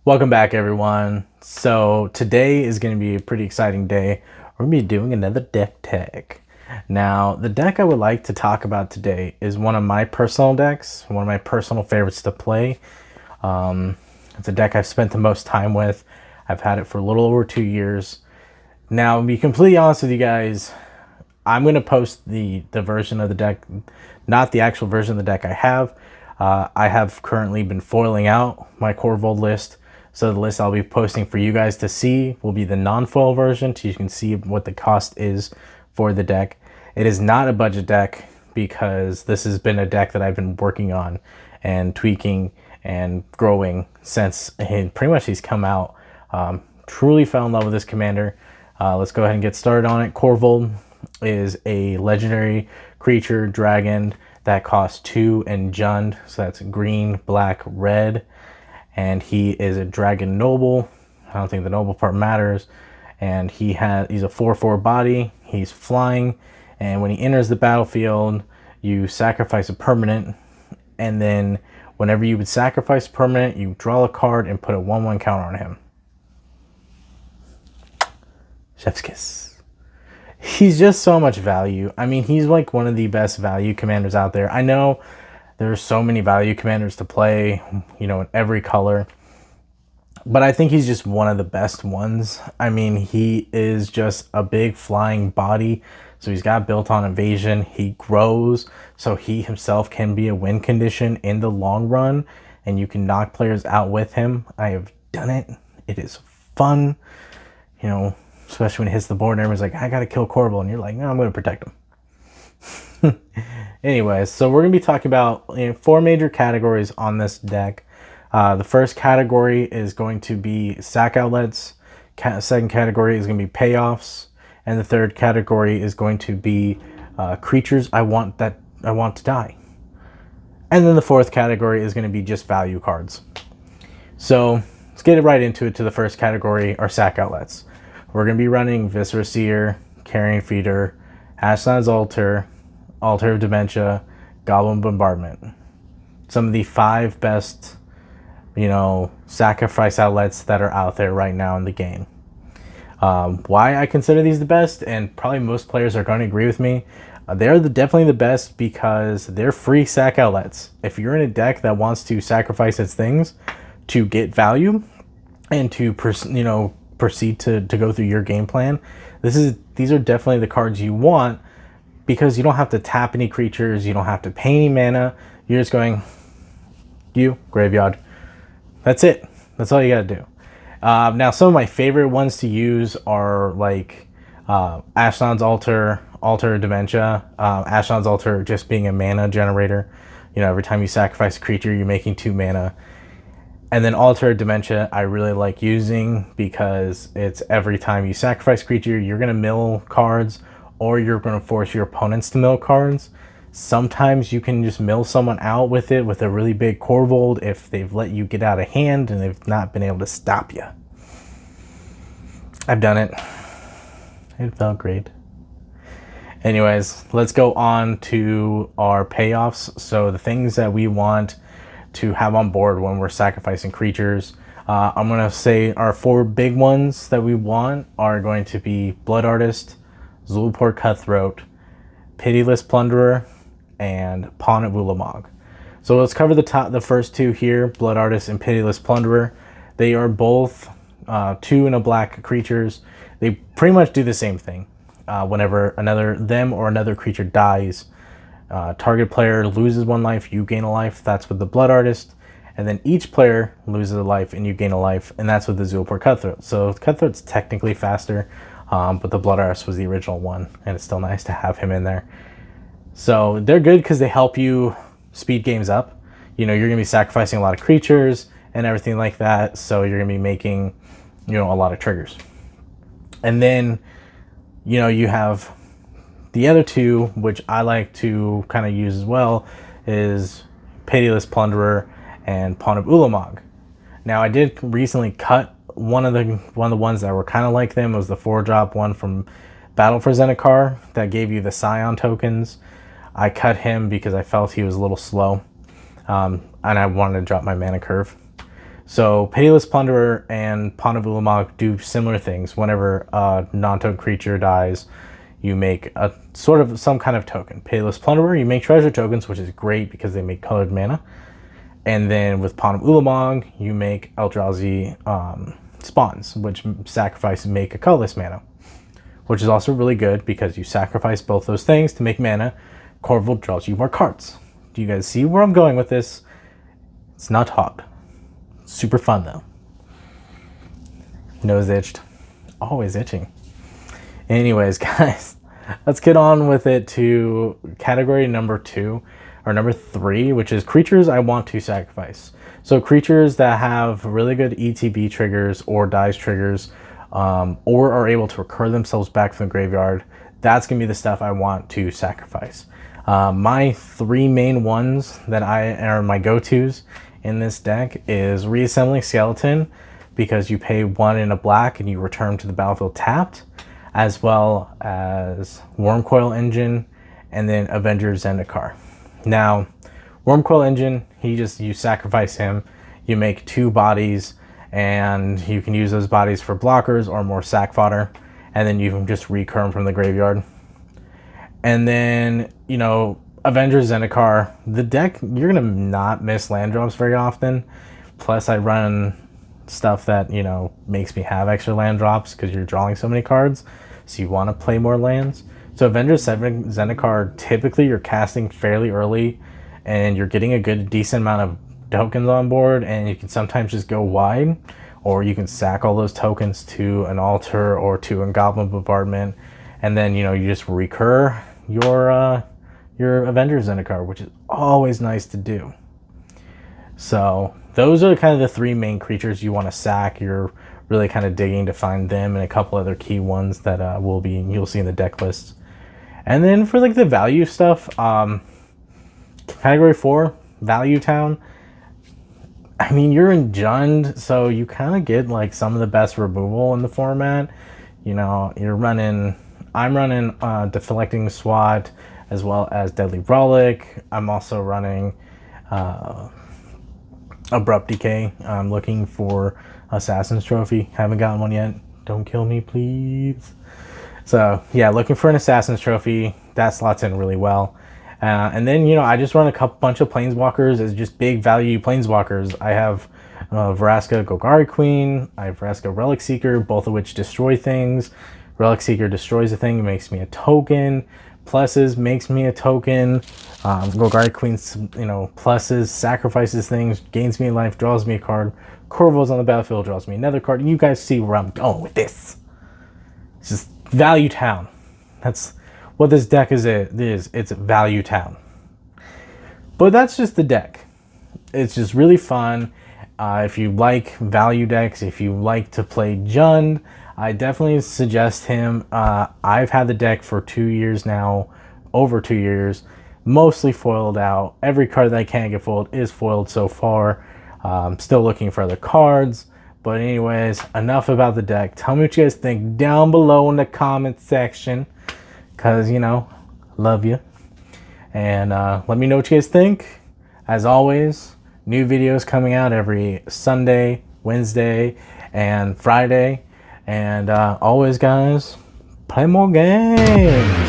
Welcome back, everyone. So today is going to be a pretty exciting day. We're going to be doing another deck tech. Now, the deck I would like to talk about today is one of my personal decks, one of my personal favorites to play. It's a deck I've spent the most time with. I've had it for a little over 2 years. Now, to be completely honest with you guys, I'm going to post the version of the deck, not the actual version of the deck I have. I have currently been foiling out my Korvold list. So the list I'll be posting for you guys to see will be the non-foil version, so you can see what the cost is for the deck. It is not a budget deck because this has been a deck that I've been working on and tweaking and growing since pretty much he's come out. Truly fell in love with this commander. Let's go ahead and get started on it. Korvold is a legendary creature dragon that costs 2 and Jund, so that's green, black, red. And he is a dragon noble. I don't think the noble part matters. And he's a 4/4 body. He's flying. And when he enters the battlefield, you sacrifice a permanent. And then whenever you would sacrifice a permanent, you draw a card and put a 1/1 counter on him. Chef's kiss. He's just so much value. I mean, he's like one of the best value commanders out there. I know there's so many value commanders to play, you know, in every color. But I think he's just one of the best ones. I mean, he is just a big flying body. So he's got built-on evasion. He grows, so he himself can be a win condition in the long run. And you can knock players out with him. I have done it. It is fun. You know, especially when it hits the board and everyone's like, I got to kill Korvold. And you're like, no, I'm going to protect him. Anyways, so we're going to be talking about 4 major categories on this deck. The first category is going to be sack outlets. Second category is going to be payoffs. And the third category is going to be creatures I want to die. And then the fourth category is going to be just value cards. So let's get right into it. To the first category, our sack outlets. We're going to be running Viscera Seer, Carrion Feeder, Ashnod's Altar, Altar of Dementia, Goblin Bombardment. Some of the 5 best, sacrifice outlets that are out there right now in the game. Why I consider these the best, and probably most players are going to agree with me, they're definitely the best because they're free sack outlets. If you're in a deck that wants to sacrifice its things to get value and to proceed to go through your game plan, these are definitely the cards you want, because you don't have to tap any creatures, you don't have to pay any mana. You're just going, graveyard. That's it. That's all you gotta do. Now, some of my favorite ones to use are like Ashnod's Altar, Altar of Dementia. Ashnod's Altar just being a mana generator. Every time you sacrifice a creature, you're making 2 mana. And then Altar of Dementia I really like using because it's every time you sacrifice a creature, you're gonna mill cards, or you're going to force your opponents to mill cards. Sometimes you can just mill someone out with it with a really big Korvold if they've let you get out of hand and they've not been able to stop you. I've done it. It felt great. Anyways, let's go on to our payoffs. So the things that we want to have on board when we're sacrificing creatures. I'm going to say our 4 big ones that we want are going to be Blood Artist, Zulaport Cutthroat, Pitiless Plunderer, and Pawn of Ulamog. So let's cover the first 2 here, Blood Artist and Pitiless Plunderer. They are both 2 and a black creatures. They pretty much do the same thing. Whenever another creature dies, target player loses 1 life, you gain a life. That's with the Blood Artist. And then each player loses a life and you gain a life, and that's with the Zulaport Cutthroat. So Cutthroat's technically faster. But the Blood Artist was the original one, and it's still nice to have him in there. So they're good because they help you speed games up. You're going to be sacrificing a lot of creatures and everything like that, so you're going to be making, a lot of triggers. And then, you have the other 2, which I like to kind of use as well, is Pitiless Plunderer and Pawn of Ulamog. Now, I did recently cut one of the ones that were kind of like them. Was the 4-drop one from Battle for Zendikar that gave you the Scion tokens. I cut him because I felt he was a little slow, and I wanted to drop my mana curve. So Pitiless Plunderer and Pond of Ulamog do similar things. Whenever a non-token creature dies, you make a sort of some kind of token. Pitiless Plunderer, you make treasure tokens, which is great because they make colored mana. And then with Pond of Ulamog, you make Eldrazi spawns, which sacrifice and make a colorless mana, which is also really good because you sacrifice both those things to make mana. Korvold draws you more cards. Do you guys see where I'm going with this? It's not hard. Super fun though. Nose itched. Always itching. Anyways, guys, let's get on with it to category number 2 or number 3, which is creatures I want to sacrifice. So creatures that have really good ETB triggers or dies triggers, or are able to recur themselves back from the graveyard. That's gonna be the stuff I want to sacrifice. My 3 main ones that are my go-tos in this deck is Reassembling Skeleton, because you pay 1 in a black and you return to the battlefield tapped, as well as Wormcoil Engine, and then Avenger Zendikar. Now, Wormcoil Engine, you sacrifice him, you make 2 bodies, and you can use those bodies for blockers or more sack fodder, and then you can just recur them from the graveyard. And then, you know, Avenger Zendikar, the deck, you're gonna not miss land drops very often. Plus I run stuff that, you know, makes me have extra land drops because you're drawing so many cards, so you want to play more lands. So Avenger Zendikar, typically you're casting fairly early and you're getting a decent amount of tokens on board, and you can sometimes just go wide, or you can sack all those tokens to an altar or to a goblin bombardment, and then, you know, you just recur your Avenger Zendikar, which is always nice to do. So those are kind of the 3 main creatures you want to sack. You're really kind of digging to find them and a couple other key ones that you'll see in the deck list. And then for like the value stuff, category 4, Value Town. I mean, you're in Jund, so you kind of get like some of the best removal in the format. You know, I'm running Deflecting SWAT, as well as Deadly Relic. I'm also running Abrupt Decay. I'm looking for Assassin's Trophy. Haven't gotten one yet. Don't kill me, please. So yeah, looking for an Assassin's Trophy. That slots in really well. And then, you know, I just run a bunch of Planeswalkers as just big value Planeswalkers. I have Vraska Golgari Queen. I have Vraska Relic Seeker, both of which destroy things. Relic Seeker destroys a thing, makes me a token. Pluses makes me a token. Golgari Queen, you know, pluses, sacrifices things, gains me life, draws me a card. Korvold's on the battlefield, draws me another card. You guys see where I'm going with this. It's just Value Town. That's what this deck is. It's Value Town. But that's just the deck. It's just really fun. If you like value decks, if you like to play Jund, I definitely suggest him. I've had the deck for 2 years now, over 2 years, mostly foiled out. Every card that I can't get foiled is foiled so far. Still looking for other cards. But anyways, enough about the deck. Tell me what you guys think down below in the comment section, because, you know, love you. And let me know what you guys think. As always, new videos coming out every Sunday, Wednesday, and Friday. And always, guys, play more games.